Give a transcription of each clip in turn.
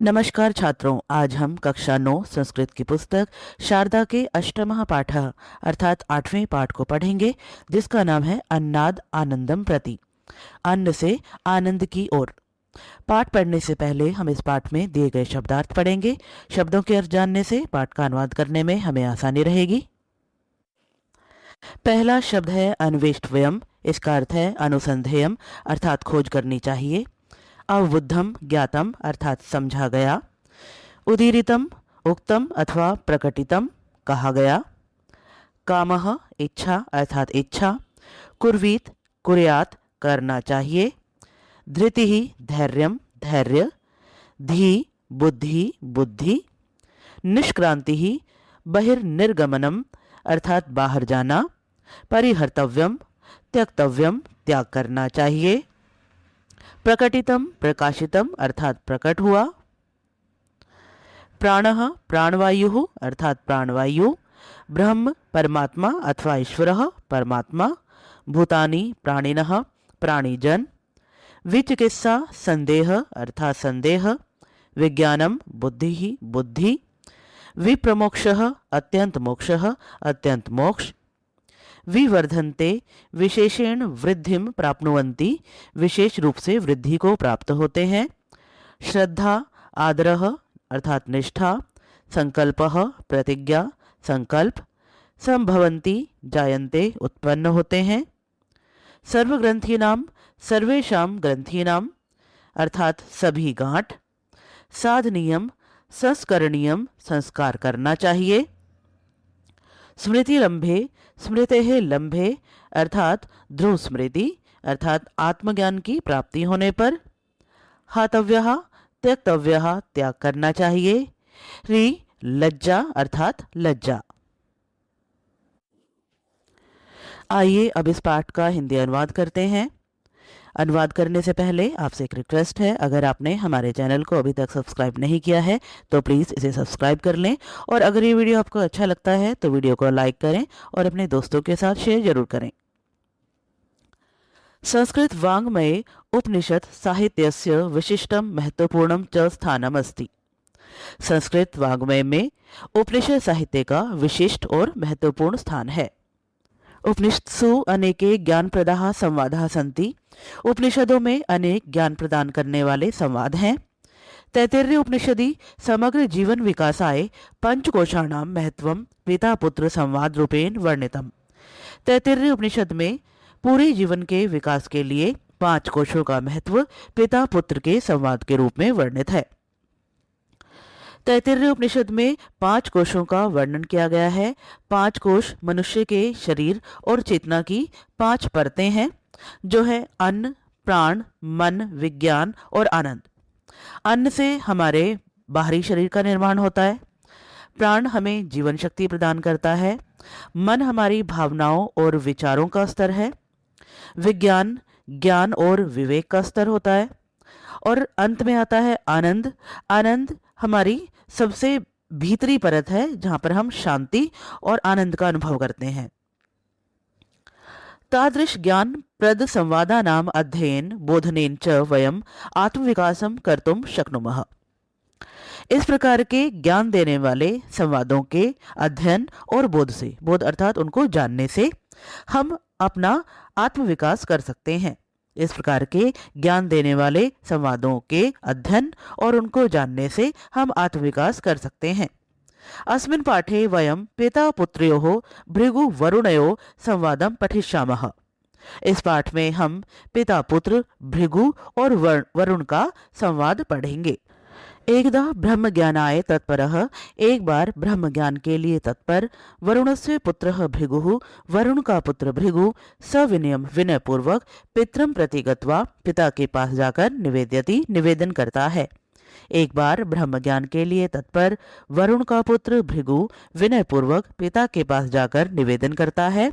नमस्कार छात्रों, आज हम कक्षा 9 संस्कृत की पुस्तक शारदा के अष्टमः पाठः अर्थात 8वें पाठ को पढ़ेंगे, जिसका नाम है अन्नाद आनंदम प्रति, अन्न से आनंद की ओर। पाठ पढ़ने से पहले हम इस पाठ में दिए गए शब्दार्थ पढ़ेंगे। शब्दों के अर्थ जानने से पाठ का अनुवाद करने में हमें आसानी रहेगी। पहला शब्द है अन्वेष्टव्यम। इसका अर्थ है अनुसंधेयम अर्थात खोज करनी चाहिए। अवबुद्धम ज्ञातम अर्थात समझा गया। उदीरितम उक्तम अथवा प्रकटितम कहा गया। कामः इच्छा अर्थात इच्छा। कुर्वीत कुर्यात करना चाहिए। धृतिः धैर्यम धैर्य। धी बुद्धि बुद्धि। निष्क्रांतिः बहिर्निर्गमनम अर्थात बाहर जाना। परिहर्तव्यम त्यक्तव्यम त्याग करना चाहिए। प्रकटितम प्रकाशितम अर्थात प्रकट हुआ। प्राणः प्राणवायुः अर्थात प्राणवायु। ब्रह्म परमात्मा अथवा ईश्वरः परमात्मा। भूतानि प्राणिनः प्राणिजन। विचिकित्सा संदेह अर्थात संदेह। विज्ञानम बुद्धिः बुद्धि। विप्रमोक्षः अत्यंत मोक्षः अत्यंत मोक्ष। विवर्धन्ते विशेषेण वृद्धिम प्राप्नुवन्ति विशेष रूप से वृद्धि को प्राप्त होते हैं। श्रद्धा आदरः अर्थात निष्ठा। संकल्पः प्रतिज्ञा संकल्प। संभवन्ति जायन्ते उत्पन्न होते हैं। सर्वग्रंथीनाम सर्वेषां ग्रंथीनाम अर्थात सभी गांठ। साधनीयम संस्करणीयम संस्कार करना चाहिए। स्मृति लंभे स्मृतेः लंभे अर्थात ध्रुव स्मृति अर्थात आत्मज्ञान की प्राप्ति होने पर। हातव्यः त्यक्तव्यः त्याग करना चाहिए। री लज्जा अर्थात लज्जा। आइए अब इस पाठ का हिंदी अनुवाद करते हैं। अनुवाद करने से पहले आपसे एक रिक्वेस्ट है, अगर आपने हमारे चैनल को अभी तक सब्सक्राइब नहीं किया है तो प्लीज़ इसे सब्सक्राइब कर लें, और अगर ये वीडियो आपको अच्छा लगता है तो वीडियो को लाइक करें और अपने दोस्तों के साथ शेयर जरूर करें। संस्कृत वाङ्मये उपनिषद साहित्यस्य विशिष्टम महत्वपूर्णम च स्थानम अस्ति। संस्कृत वाङ्मय में उपनिषद साहित्य का विशिष्ट और महत्वपूर्ण स्थान है। उपनिषत्सु अनेके ज्ञानप्रदाः संवादाः सन्ति। उपनिषदों में अनेक ज्ञान प्रदान करने वाले संवाद हैं। तैत्तिरीय उपनिषदि समग्र जीवन विकासाय पंचकोशाणां महत्वं पिता पुत्र संवाद रूपेण वर्णितम्। तैत्तिरीय उपनिषद में पूरे जीवन के विकास के लिए 5 कोशों का महत्व पिता पुत्र के संवाद के रूप में वर्णित है। तैत्तिरीय उपनिषद में 5 कोशों का वर्णन किया गया है। 5 कोश मनुष्य के शरीर और चेतना की 5 परतें हैं, जो है अन्न, प्राण, मन, विज्ञान और आनंद। अन्न से हमारे बाहरी शरीर का निर्माण होता है। प्राण हमें जीवन शक्ति प्रदान करता है। मन हमारी भावनाओं और विचारों का स्तर है। विज्ञान ज्ञान और विवेक का स्तर होता है। और अंत में आता है आनंद। आनंद हमारी सबसे भीतरी परत है, जहां पर हम शांति और आनंद का अनुभव करते हैं। तादृश ज्ञान प्रद संवादानाम अध्ययन बोधनेन च वयम आत्मविकासम कर्तुम शक्नुमः। इस प्रकार के ज्ञान देने वाले संवादों के अध्ययन और बोध से, बोध अर्थात उनको जानने से, हम अपना आत्मविकास कर सकते हैं। इस प्रकार के ज्ञान देने वाले संवादों के अध्ययन और उनको जानने से हम आत्मविकास कर सकते हैं। अस्मिन् पाठे वयं पिता पुत्र्योः भृगु वरुणयोः संवादं पठिष्यामः। इस पाठ में हम पिता पुत्र भृगु और वरुण का संवाद पढ़ेंगे। एकदा ब्रह्म ज्ञानाय तत्परः, एक बार ब्रह्म ज्ञान के लिए तत्पर। वरुणस्य पुत्रः भृगुः, वरुण का पुत्र भृगु सविनयम विनय पूर्वक पितरं प्रति गत्वा, पिता के पास जाकर निवेद्यति निवेदन करता है। एक बार ब्रह्म ज्ञान के लिए तत्पर वरुण का पुत्र भृगु विनय पूर्वक पिता के पास जाकर निवेदन करता है।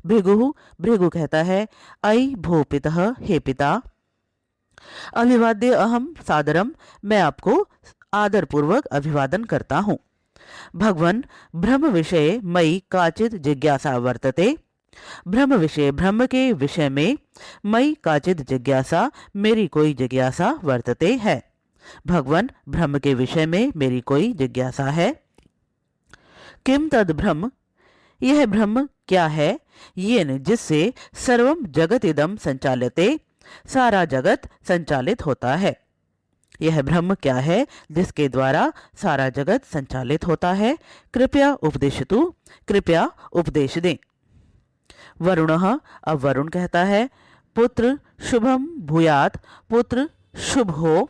भृगु कहता है, अयि भो पितः, हे पिता, अभिवाद्य अहम सादरम, मैं आपको आदर पूर्वक अभिवादन करता हूँ। भगवन् ब्रह्म विषये मयि काचित् जिज्ञासा वर्तते। ब्रह्म विषय, ब्रह्म के विषय में मयि काचित् जिज्ञासा, मेरी कोई जिज्ञासा वर्तते है। भगवान, ब्रह्म के विषय में मेरी कोई जिज्ञासा है। किम तद ब्रह्म, यह ब्रह्म क्या है? येन, जिससे सर्वम जगत इदम संचालिते, सारा जगत संचालित होता है। यह ब्रह्म क्या है जिसके द्वारा सारा जगत संचालित होता है? कृपया उपदेशतु, कृपया उपदेश दें। वरुणः, अब वरुण कहता है, पुत्र शुभम भूयात, पुत्र शुभ हो।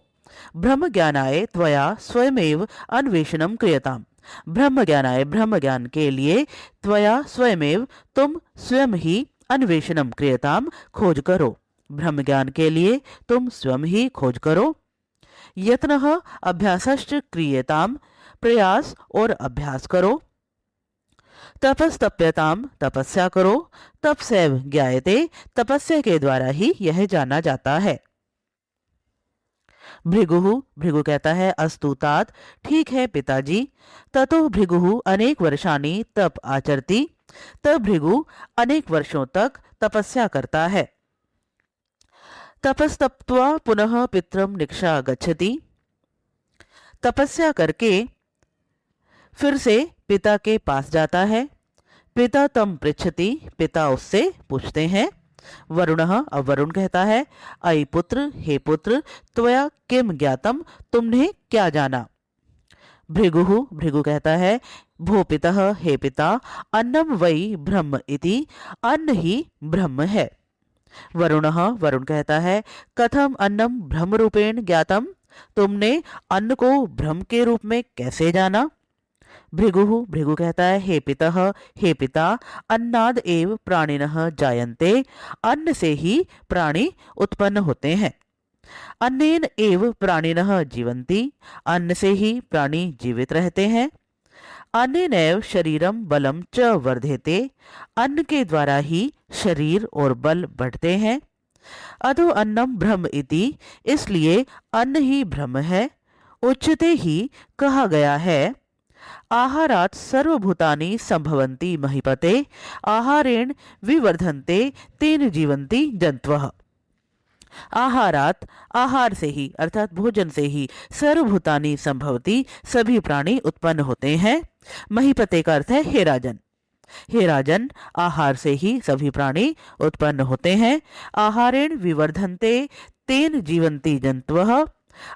ब्रह्म ज्ञानाय त्वया स्वयमेव अन्वेषणम क्रियताम। ब्रह्म ज्ञानाय, ब्रह्म ज्ञान के लिए, त्वया स्वयमेव, तुम स्वयं ही, अन्वेषणम क्रियताम, खोज करो। ब्रह्म ज्ञान के लिए तुम स्वयं ही खोज करो। यत्नः अभ्यासश्च क्रियताम, प्रयास और अभ्यास करो। तपस्तप्यताम, तपस्या करो। तपसैव ज्ञायते, तपस्या के द्वारा ही यह जाना जाता है। भृगुः, भृगु कहता है, अस्तु तात, ठीक है पिताजी। ततो भृगुः अनेक वर्षाणि तप आचरति, तब भृगु अनेक वर्षों तक तपस्या करता है। तपस्तप्त्वा पुनः पितरम निक्षा गच्छति, तपस्या करके फिर से पिता के पास जाता है। पिता तम पृच्छति, पिता उससे पूछते हैं। वरुणः, अब वरुण कहता है, अयि पुत्र, हे पुत्र, त्वया किम ज्ञातम, तुमने क्या जाना? भृगुः, भृगु कहता है, भो पितः, हे पिता, अन्नम वै ब्रह्म इति, अन्न ही ब्रह्म है। वरुणः, वरुण कहता है, कथम अन्नम ब्रह्म रूपेण ज्ञातम, तुमने अन्न को ब्रह्म के रूप में कैसे जाना? भृगुः, भृगु कहता है, हे पितः, हे पिता, अन्नाद एव प्राणिनः जायन्ते, अन्न से ही प्राणी उत्पन्न होते हैं। अन्नेन एव प्राणिनः जीवन्ति, अन्न से ही प्राणी जीवित रहते हैं। अन्नेनैव शरीरम बलम च वर्धेते, अन्न के द्वारा ही शरीर और बल बढ़ते हैं। अतो अन्नम ब्रह्म इति, इसलिए अन्न ही ब्रह्म है। उच्यते ही, कहा गया है, आहारात सर्वभूतानि संभवन्ति महीपते, आहारेण विवर्धन्ते तेन जीवन्ति जंतवः। आहारात, आहार से ही अर्थात भोजन से ही, सर्वभूतानि संभवति, सभी प्राणी उत्पन्न होते हैं। महीपते का अर्थ है हे राजन। हे राजन, आहार से ही सभी प्राणी उत्पन्न होते हैं। आहारेण विवर्धन्ते तेन जीवन्ति जंतवः,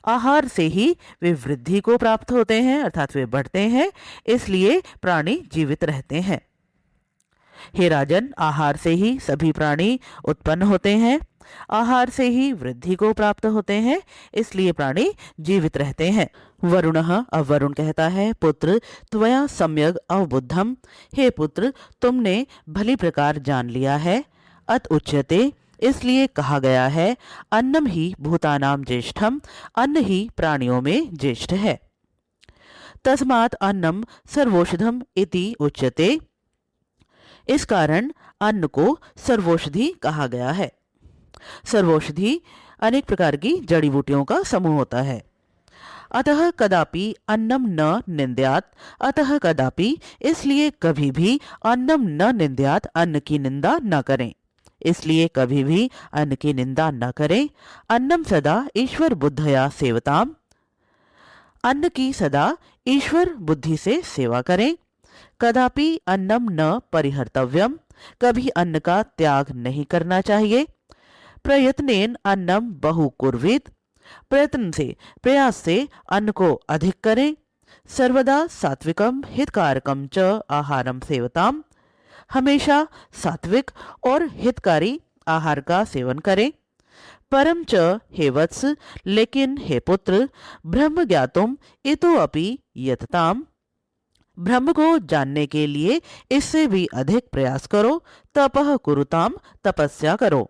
आहार से ही वे वृद्धि को प्राप्त होते हैं अर्थात वे बढ़ते हैं, इसलिए प्राणी जीवित रहते हैं। हे राजन, आहार से ही सभी प्राणी उत्पन्न होते हैं, आहार से ही वृद्धि को प्राप्त होते हैं, इसलिए प्राणी जीवित रहते हैं। वरुणः, अब वरुण कहता है, पुत्र त्वया सम्यग अवबुद्धम, हे पुत्र तुमने भली प्रकार जान लिया है। अत उच्यते, इसलिए कहा गया है, अन्नम ही भूतानाम ज्येष्ठम, अन्न ही प्राणियों में ज्येष्ठ है। तस्मात् अन्नम सर्वौषधम इति उच्यते, इस कारण अन्न को सर्वौषधि कहा गया है। सर्वौषधि अनेक प्रकार की जड़ी बूटियों का समूह होता है। अतः कदापि अन्नम न निंद्यात, अतः कदापि इसलिए कभी भी अन्नम न निंद्यात, अन्न की निंदा न करें, इसलिए कभी भी अन्न की निंदा न करें। अन्नम सदा ईश्वर बुद्धया सेवताम, अन्न की सदा ईश्वर बुद्धि से सेवा करें। कदापि अन्नम न परिहर्तव्यम, कभी अन्न का त्याग नहीं करना चाहिए। प्रयत्नेन अन्नम बहु कुर्वीत, प्रयत्न से प्रयास से अन्न को अधिक करें। सर्वदा सात्विकम हितकारकम च आहारम सेवताम, हमेशा सात्विक और हितकारी आहार का सेवन करें। परम च हे वत्स, लेकिन हे पुत्र, ब्रह्म ज्ञातुम इतोऽपि यतताम, ब्रह्म को जानने के लिए इससे भी अधिक प्रयास करो। तपः कुरुताम, तपस्या करो।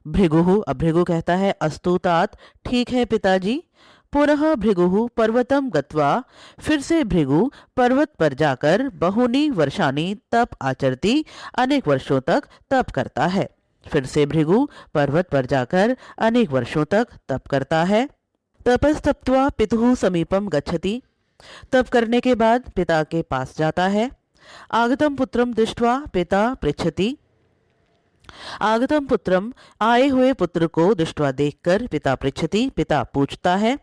भृगुः, अब भृगु कहता है, अस्तु तात, ठीक है पिताजी। पुनः भृगुः पर्वतम गत्वा, फिर से भृगु पर्वत पर जाकर बहुनी वर्षाणि तप आचरति, अनेक वर्षों तक तप करता है। फिर से भृगु पर्वत पर जाकर अनेक वर्षों तक तप करता है। तपस्तप्त्वा पितुः समीपम गच्छति, तप करने के बाद पिता के पास जाता है। आगतम पुत्रम दृष्ट्वा पिता पृच्छति, आगतम पुत्रम, आए हुए पुत्र को दृष्ट्वा देखकर पिता पृच्छति, पिता पूछता है।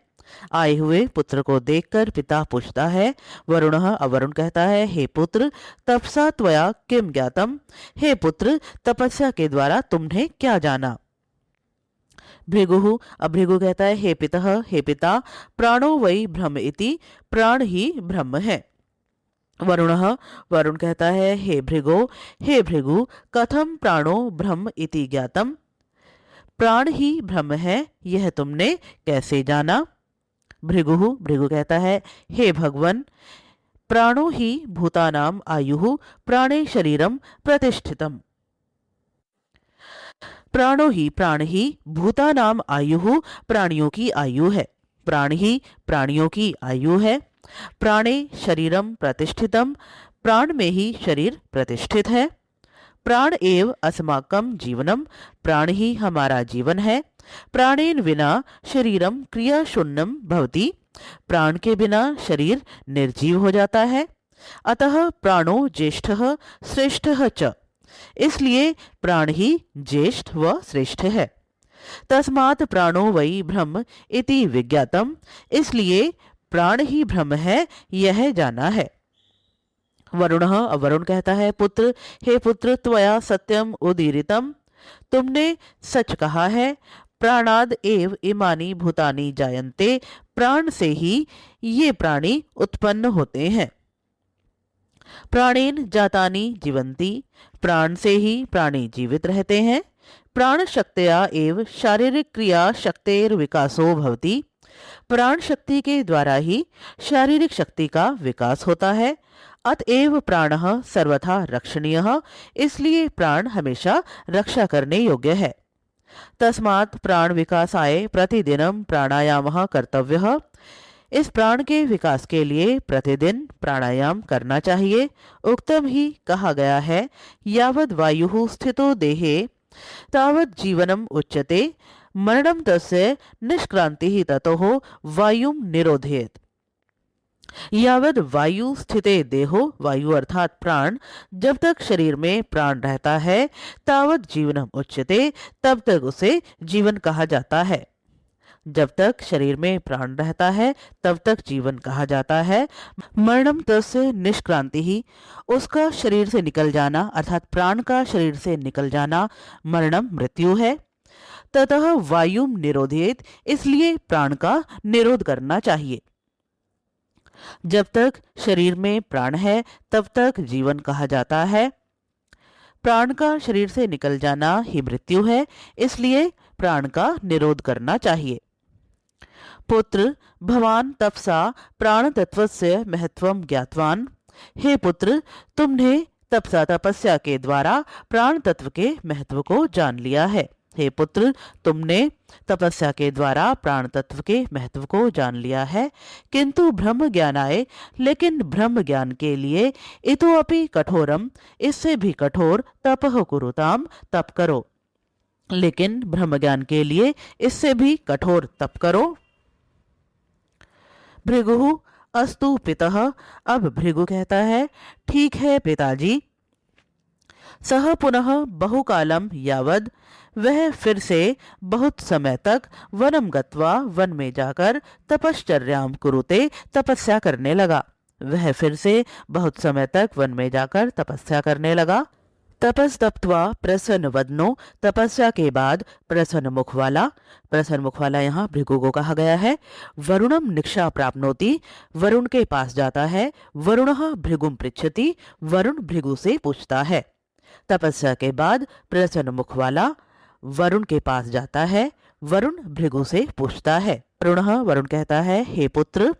आए हुए पुत्र को देखकर पिता पूछता है। वरुणः, वरुण कहता है, हे पुत्र, तपसा त्वया किम ज्ञातम। हे पुत्र, तपस्या के द्वारा तुमने क्या जाना। भृगु, अब भृगु कहता है, हे पितः, हे पिता, प्राणो वै ब्रह्म इति, प्राण ही ब्रह्म है। वरुणः, वरुण कहता है, हे भृगो, हे भृगु, कथम प्राणो ब्रह्म इति ज्ञातम। प्राण ही ब्रह्म है, यह तुमने कैसे जाना। भृगु, भृगु कहता है, हे भगवन, प्राणो ही भूतानाम आयुः, प्राणे शरीरम प्रतिष्ठितम। प्राण ही भूतानाम आयुः, प्राणियों की आयु है। प्राण ही प्राणियों की आयु है। प्राणे शरीरम प्रतिष्ठितम, प्राण में ही शरीर प्रतिष्ठित है। प्राण एव अस्माकम जीवनम, प्राण ही हमारा जीवन है। प्राणेन विना शरीरम क्रिया शून्यम भवति, प्राण के बिना शरीर निर्जीव हो जाता है। अतः प्राणो ज्येष्ठः श्रेष्ठः च, इसलिए प्राण ही ज्येष्ठ व श्रेष्ठ है। तस्मात् प्राणो वै ब्रह्म इति विज्ञातम, इसलिए प्राण ही ब्रह्म है, यह जाना है। वरुणः, वरुण कहता है, पुत्र, हे पुत्र, त्वया सत्यम उदीरितम, तुमने सच कहा है। प्राणाद एव इमानि भूतानि जायन्ते, प्राण से ही ये प्राणी उत्पन्न होते हैं। प्राणेन जातानि जीवन्ति, प्राण से ही प्राणी जीवित रहते हैं। प्राण शक्तया एव शारीरिक क्रिया शक्तेर विकासो भवति, प्राण शक्ति के द्वारा ही शारीरिक शक्ति का विकास होता है। अतएव प्राणः सर्वथा रक्षणीयः, इसलिए प्राण हमेशा रक्षा करने योग्य है। तस्मात् प्राण विकासाय प्रतिदिनम प्राणायामः कर्तव्यः, इस प्राण के विकास के लिए प्रतिदिन प्राणायाम करना चाहिए। उक्तम ही कहा गया है, यावद् वायुः स्थितो देहे तावत् जीवनम उच्यते, मरणम तस्य निष्क्रांतिः ततोः वायुं निरोधयेत्। यावद वायु स्थिते देहो, वायु अर्थात प्राण, जब तक शरीर में प्राण रहता है, तावत जीवनम उच्यते, तब तक उसे जीवन कहा जाता है। जब तक शरीर में प्राण रहता है तब तक जीवन कहा जाता है। मरणम तस्य निष्क्रांति ही, उसका शरीर से निकल जाना अर्थात प्राण का शरीर से निकल जाना मरणम मृत्यु है। ततः वायुम निरोधेत, इसलिए प्राण का निरोध करना चाहिए। जब तक शरीर में प्राण है तब तक जीवन कहा जाता है। प्राण का शरीर से निकल जाना ही मृत्यु है, इसलिए प्राण का निरोध करना चाहिए। पुत्र, भवान तपसा प्राण तत्वस्य महत्वम ज्ञातवान। हे पुत्र, तुमने तपसा तपस्या के द्वारा प्राण तत्व के महत्व को जान लिया है। हे पुत्र, तुमने तपस्या के द्वारा प्राण तत्व के महत्व को जान लिया है। किंतु ब्रह्म ज्ञानाय, लेकिन ब्रह्म ज्ञान के लिए इतोपि कठोरम, इससे भी कठोर तपः कुरुताम, तप करो। लेकिन ब्रह्म ज्ञान के लिए इससे भी कठोर तप करो। भृगु, अस्तु पितः, अब भृगु कहता है, ठीक है पिताजी। सह पुनः बहुकालम यावद, वह फिर से बहुत समय तक वनम गत्वा, वन में जाकर तपश्चर्याम कुरुते, तपस्या करने लगा। वह फिर से बहुत समय तक वन में जाकर तपस्या करने लगा। तपस्तप्त्वा प्रसन्न वदनो, तपस्या के बाद प्रसन्न मुख वाला। प्रसन्न मुख वाला यहाँ भृगु को कहा गया है। वरुणम निक्षा प्राप्नोति, वरुण के पास जाता है। वरुणः भृगुम पृच्छति, वरुण भृगु से पूछता है। तपस्या के बाद प्रसन्न मुख वाला वरुण के पास जाता है। वरुण भृगु से पूछता है। वरुणः, वरुण कहता है, हे पुत्र,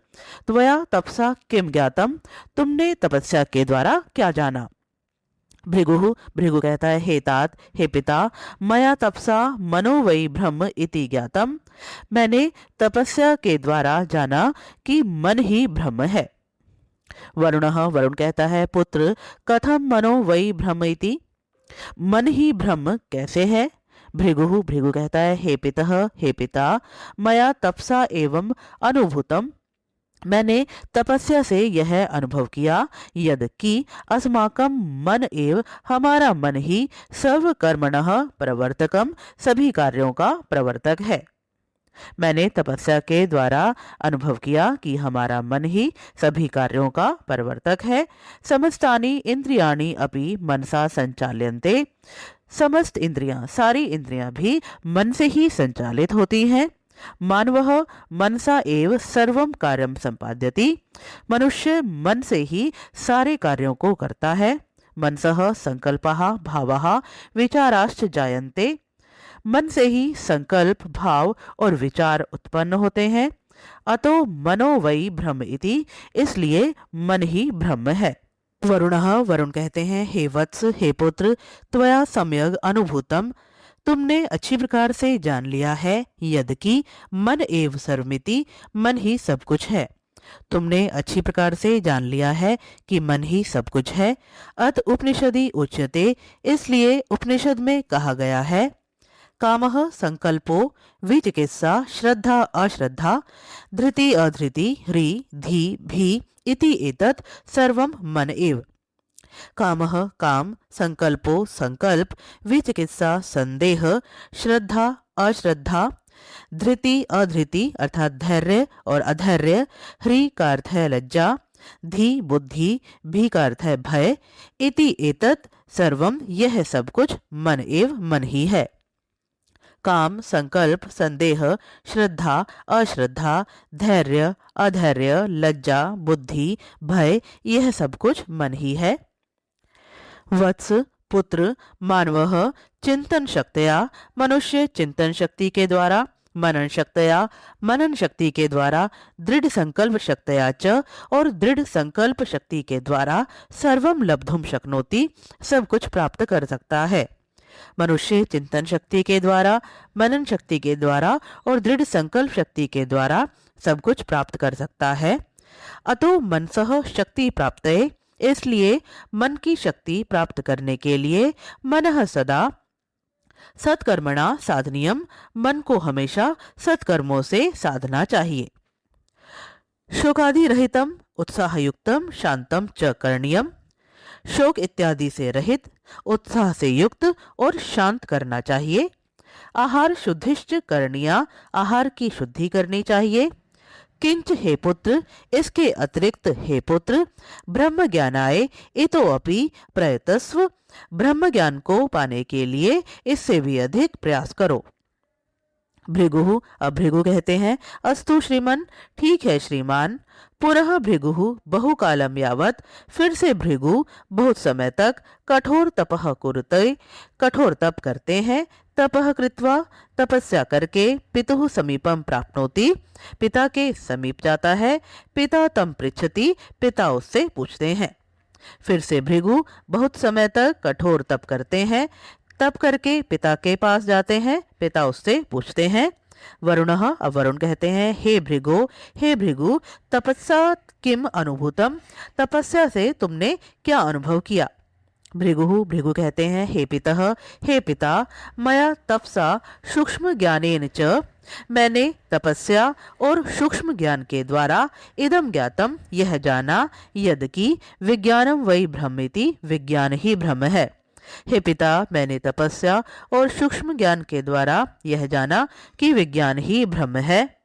त्वया तपसा किम ज्ञातम, तुमने तपस्या के द्वारा क्या जाना। भृगु, भृगु कहता है, हे तात, हे पिता, मया तपसा मनो वै ब्रह्म इति ज्ञातम, मैंने तपस्या के द्वारा जाना कि मन ही ब्रह्म है। वरुणः, वरुण कहता है, पुत्र, कथम मनो वै ब्रह्म इति, मन ही ब्रह्म कैसे है। भृगु, भृगु कहता है, हे पितः, हे पिता, मया तपसा एवं अनुभूतम, मैंने तपस्या से यह अनुभव किया, यद कि अस्माकं मन एव, हमारा मन ही सर्व कर्मणः प्रवर्तकम, सभी कार्यों का प्रवर्तक है। मैंने तपस्या के द्वारा अनुभव किया कि हमारा मन ही सभी कार्यों का प्रवर्तक है। समस्तानि इंद्रियाणि अपि मनसा संचाल्यन्ते। समस्त इंद्रियां, सारी इंद्रियां भी मन से ही संचालित होती हैं। मानवः मनसा एव सर्वं कार्यं संपाद्यति। मनुष्य मन से ही सारे कार्यों को करता है। मनसः संकल्पः भावः विचाराश्च जायन्ते। मन से ही संकल्प, भाव और विचार उत्पन्न होते हैं। अतो मनो वै ब्रह्म इति, इसलिए मन ही ब्रह्म है। वरुणः, वरुण कहते हैं, हे वत्स, हे पुत्र, त्वया सम्यग् अनुभूतम, तुमने अच्छी प्रकार से जान लिया है, यद्कि मन एव सर्वमिति, मन ही सब कुछ है। तुमने अच्छी प्रकार से जान लिया है कि मन ही सब कुछ है। अत उपनिषदि उच्यते, इसलिए उपनिषद में कहा गया है, कामः संकल्पो विचिकित्सा श्रद्धा अश्रद्धा धृति अधृति ह्री धी भी इति एतत् सर्वं मन एव। कामः काम, संकल्पो संकल्प, विचिकित्सा संदेह, श्रद्धा अश्रद्धा, धृति अधृति अर्थात धैर्य और अधैर्य, ह्री का अर्थ है लज्जा, धी बुद्धि, भी का अर्थ है भय, इति एतत् सर्वम यह सब कुछ मन एव मन ही है। काम, संकल्प, संदेह, श्रद्धा अश्रद्धा, धैर्य अधैर्य, लज्जा, बुद्धि, भय, यह सब कुछ मन ही है। वत्स, पुत्र, मानवः चिंतन शक्तया, मनुष्य चिंतन शक्ति के द्वारा, मनन शक्तया, मनन शक्ति के द्वारा, दृढ़ संकल्प शक्तया च, और दृढ़ संकल्प शक्ति के द्वारा, सर्वम लब्धुम शक्नोति, सब कुछ प्राप्त कर सकता है। मनुष्य चिंतन शक्ति के द्वारा, मनन शक्ति के द्वारा और दृढ़ संकल्प शक्ति के द्वारा सब कुछ प्राप्त कर सकता है। अतो मनसः शक्ति प्राप्तये, इसलिए मन की शक्ति प्राप्त करने के लिए मनः सदा सत्कर्मणा साधनीयम, मन को हमेशा सत्कर्मों से साधना चाहिए। शोकादि रहितम उत्साहयुक्तम शांतम च करणीयम, शोक इत्यादि से रहित, उत्साह से युक्त और शांत करना चाहिए। आहार शुद्धिश्च करणीया, आहार की शुद्धि करनी चाहिए। किंच हे पुत्र, इसके अतिरिक्त हे पुत्र, ब्रह्म ज्ञानाय इतोऽपि प्रयतस्व, ब्रह्म ज्ञान को पाने के लिए इससे भी अधिक प्रयास करो। भृगु, अब भृगु कहते हैं, अस्तु श्रीमन, ठीक है श्रीमान। पुनः भृगु बहुकालम यावत, फिर से भृगु बहुत समय तक, कठोर तपः कुरुते, कठोर तप करते हैं। तपः कृत्वा, तपस्या करके, पितुः समीपम प्राप्नोति, पिता के समीप जाता है। पिता तम पृच्छति, पिता उससे पूछते हैं। फिर से भृगु बहुत समय तक कठोर तप करते हैं। तप करके पिता के पास जाते हैं, पिता उससे पूछते हैं। वरुणः, अब वरुण कहते हैं, हे भृगु, हे भृगु, तपस्या किम अनुभूतम, तपस्या से तुमने क्या अनुभव किया। भृगु, भृगु कहते हैं, हे पितः, हे पिता, मया तपसा सूक्ष्म ज्ञानेन च, मैंने तपस्या और सूक्ष्म ज्ञान के द्वारा इदम ज्ञातम, यह जाना, यद्कि विज्ञानम वै ब्रह्मेति, विज्ञान ही ब्रह्म है। हे पिता, मैंने तपस्या और सूक्ष्म ज्ञान के द्वारा यह जाना कि विज्ञान ही ब्रह्म है।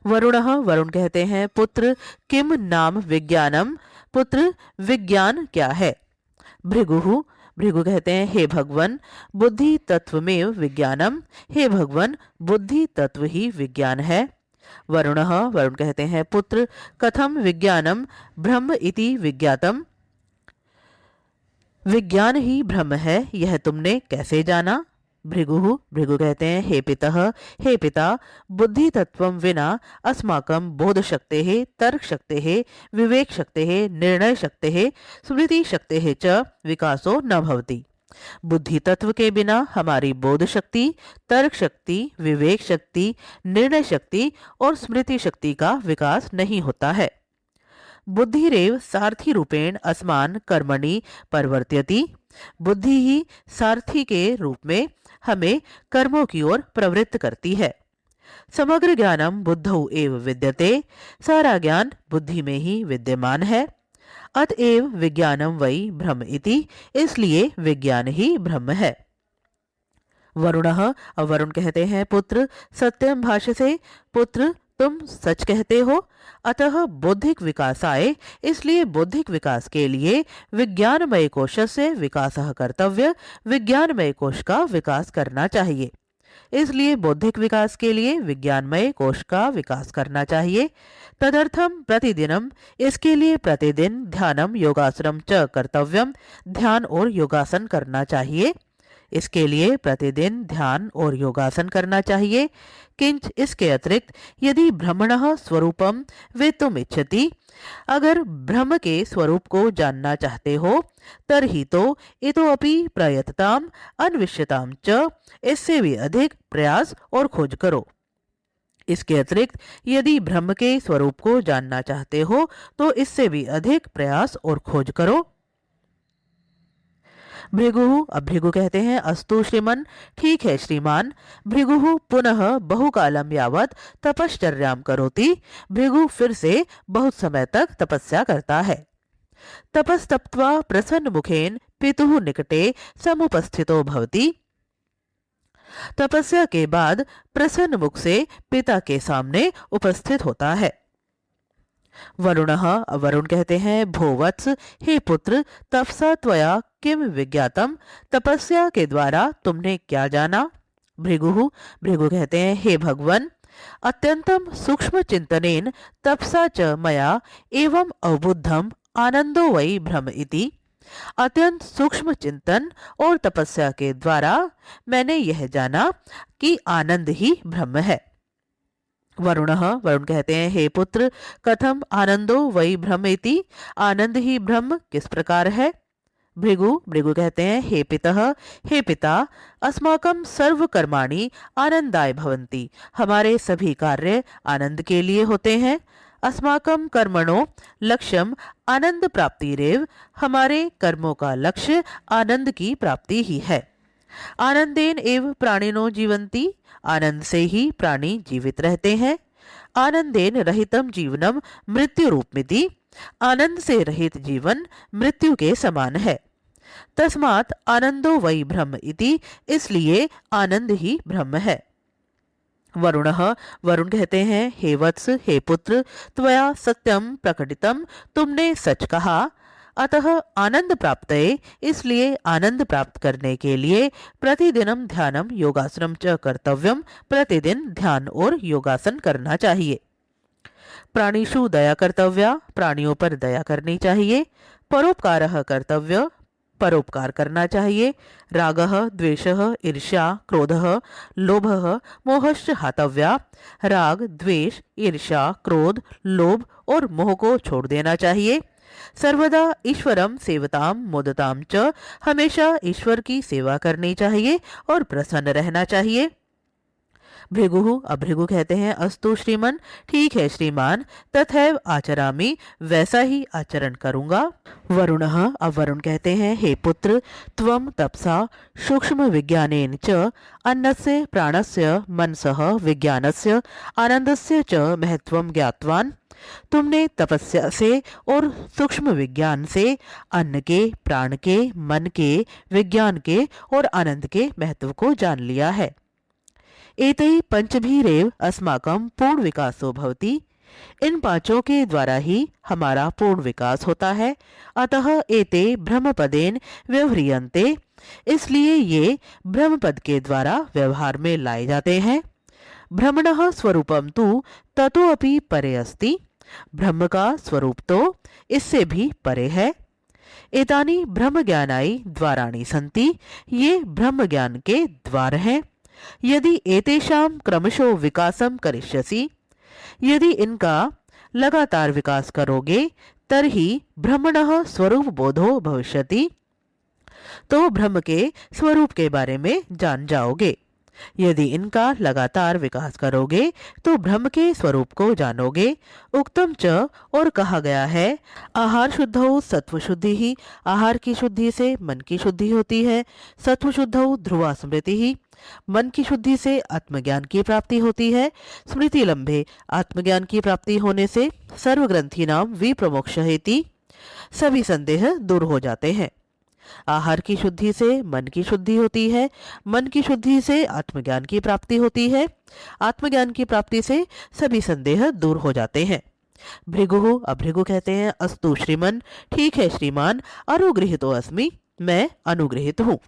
वरुणः, वरुण कहते हैं, पुत्र, किम नाम विज्ञानम, पुत्र विज्ञान क्या है। भृगु, भृगु कहते हैं, हे भगवन, बुद्धि तत्वमेव विज्ञानम, हे भगवन, बुद्धि तत्व ही विज्ञान है। वरुणः, वरुण कहते हैं, पुत्र, कथम विज्ञानम ब्रह्म इति विज्ञातम, विज्ञान ही ब्रह्म है, यह तुमने कैसे जाना। भृगु, भृगु कहते हैं, हे पितः, हे पिता, बुद्धि तत्वं विना अस्माकं बोध शक्तेः, तर्क शक्तेः, विवेक शक्तेः, निर्णय शक्तेः, स्मृति शक्तेः च विकासो न भवति। बुद्धि तत्व के बिना हमारी बोध शक्ति, तर्क शक्ति, विवेक शक्ति, निर्णय शक्ति और स्मृति शक्ति का विकास नहीं होता है। बुद्धिरेव सारथी रूपेण अस्मान कर्मणि परिवर्त्यति, बुद्धि ही सारथी के रूप में हमें कर्मों की ओर प्रवृत्त करती है। समग्र ज्ञानम बुद्धौ एव विद्यते, सारा ज्ञान बुद्धि में ही विद्यमान है। अतएव विज्ञानम वै ब्रह्म इति, इसलिए विज्ञान ही ब्रह्म है। वरुणः, अब वरुण कहते हैं पुत्र सत्यम भाषसे, पुत्र तुम सच कहते हो। अतः बौद्धिक विकासाय, इसलिए बौद्धिक विकास के लिए विज्ञानमय कोशस्य विकासः कर्तव्य, विज्ञानमय कोश का विकास करना चाहिए। इसलिए बौद्धिक विकास के लिए विज्ञानमय कोश का विकास करना चाहिए। तदर्थम प्रतिदिनम, इसके लिए प्रतिदिन ध्यानम योगासनम च कर्तव्यम, ध्यान और योगासन करना चाहिए। इसके लिए प्रतिदिन ध्यान और योगासन करना चाहिए। किंच, इसके अतिरिक्त यदि ब्रह्मणः स्वरूपम वेत्तुम इच्छति, अगर ब्रह्म के स्वरूप को जानना चाहते हो, तरही तो इतोपि प्रयतताम अन्विष्यताम च, इससे भी अधिक प्रयास और खोज करो। इसके अतिरिक्त यदि ब्रह्म के स्वरूप को जानना चाहते हो तो इससे भी अधिक प्रयास और खोज करो। भृगु, अब भृगु कहते हैं अस्तु श्रीमन, ठीक है श्रीमान। भृगु पुनः बहुकालम यावत तपश्चर्याम करोति, भृगु फिर से बहुत समय तक तपस्या करता है। तपस्तप्त्वा प्रसन्न मुखेन पितुः निकटे समुपस्थितो भवति, तपस्या के बाद प्रसन्न मुख से पिता के सामने उपस्थित होता है। वरुणः, वरुण कहते हैं भोवत्स, हे पुत्र तपसा त्वया किम विज्ञातम, तपस्या के द्वारा तुमने क्या जाना। भृगु, भृगु कहते हैं हे भगवन, अत्यंतम सूक्ष्म चिंतनेन तपसा च मया एवं अवबुद्धम आनंदो वै ब्रह्म इति, अत्यंत सूक्ष्म चिंतन और तपस्या के द्वारा मैंने यह जाना कि आनंद ही ब्रह्म है। वरुणः, वरुण कहते हैं हे पुत्र कथम आनंदो वै ब्रह्म इति, आनंद ही ब्रह्म किस प्रकार है। भृगु, भृगु कहते हैं हे पितः, हे पिता अस्माकं सर्व कर्माणि आनंदाय भवन्ति, हमारे सभी कार्य आनंद के लिए होते हैं। अस्माकं कर्मणो लक्ष्यम आनंद प्राप्तिरेव, हमारे कर्मों का लक्ष्य आनंद की प्राप्ति ही है। आनंदेन एव प्राणिनो जीवन्ति, आनंद से ही प्राणी जीवित रहते हैं। आनंदेन रहितम जीवनम मृत्यु रूपमिति, आनंद से रहित जीवन मृत्यु के समान है। तस्मात् आनंदो वै ब्रह्म इति, इसलिए आनंद ही ब्रह्म है। वरुणः, वरुण कहते हैं हे वत्स, हे पुत्र त्वया सत्यम प्रकटितम, तुमने सच कहा। अतः आनंद प्राप्तये, इसलिए आनंद प्राप्त करने के लिए प्रतिदिनम ध्यानम योगासनम च कर्तव्यम, प्रतिदिन ध्यान और योगासन करना चाहिए। प्राणिषु दया कर्तव्या, प्राणियों पर दया करनी चाहिए। परोपकारः कर्तव्य, परोपकार करना चाहिए। रागः द्वेषः ईर्ष्या क्रोधः लोभः मोहश्च हातव्या, राग द्वेष ईर्ष्या क्रोध लोभ और मोह को छोड़ देना चाहिए। सर्वदा ईश्वरम सेवताम मोदताम च, हमेशा ईश्वर की सेवा करनी चाहिए और प्रसन्न रहना चाहिए। भृगु, अब भृगु कहते हैं अस्तु श्रीमन, ठीक है श्रीमान, तथैव आचरामि, वैसा ही आचरण करूंगा। वरुणः, अब वरुण कहते हैं हे पुत्र त्वम तपसा सूक्ष्म विज्ञानेन च अन्नस्य प्राणस्य मनसः विज्ञानस्य आनंदस्य च महत्वम ज्ञातवान, तुमने तपस्या से और सूक्ष्म विज्ञान से अन्न के, प्राण के, मन के, विज्ञान के और आनंद के महत्व को जान लिया है। एतै पंचभिरेव अस्माकं पूर्ण विकासो भवति, इन पांचों के द्वारा ही हमारा पूर्ण विकास होता है। अतः एते ब्रह्मपदेन व्यवह्रियन्ते, इसलिए ये ब्रह्मपद के द्वारा व्यवहार में लाए जाते हैं। ब्रह्मणः स्वरूपम तु ततो अपि परे अस्ति, ब्रह्म का स्वरूप तो इससे भी परे है। एतानि ब्रह्म ज्ञानाय द्वाराणि सन्ति, ये ब्रह्म ज्ञान के द्वार हैं। यदि एतेषां क्रमशो विकासम करिष्यसि, यदि इनका लगातार विकास करोगे, तर्हि ब्रह्मणः स्वरूप बोधो भविष्यति, तो ब्रह्म के स्वरूप के बारे में जान जाओगे। यदि इनका लगातार विकास करोगे तो ब्रह्म के स्वरूप को जानोगे। उक्तम च, और कहा गया है आहार शुद्धौ सत्व शुद्धि ही, आहार की शुद्धि से मन की शुद्धि होती है। सत्व शुद्धौ ध्रुवा स्मृति ही, मन की शुद्धि से आत्मज्ञान की प्राप्ति होती है। स्मृति लंबे, आत्मज्ञान की प्राप्ति होने से सर्वग्रंथि नाम विप्रमोक्ष हेति, सभी संदेह दूर हो जाते हैं। आहार की शुद्धि से मन की शुद्धि होती है, मन की शुद्धि से आत्मज्ञान की प्राप्ति होती है, आत्मज्ञान की प्राप्ति से सभी संदेह दूर हो जाते हैं। भृगु, अब भृगु कहते हैं अस्तु श्रीमन, ठीक है श्रीमान, अनुगृहीतो अस्मि, मैं अनुगृहित हूँ।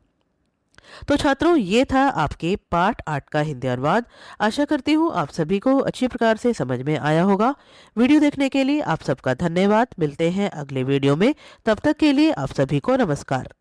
तो छात्रों, ये था आपके पाठ 8 का हिंदी अनुवाद। आशा करती हूँ आप सभी को अच्छी प्रकार से समझ में आया होगा। वीडियो देखने के लिए आप सबका धन्यवाद। मिलते हैं अगले वीडियो में, तब तक के लिए आप सभी को नमस्कार।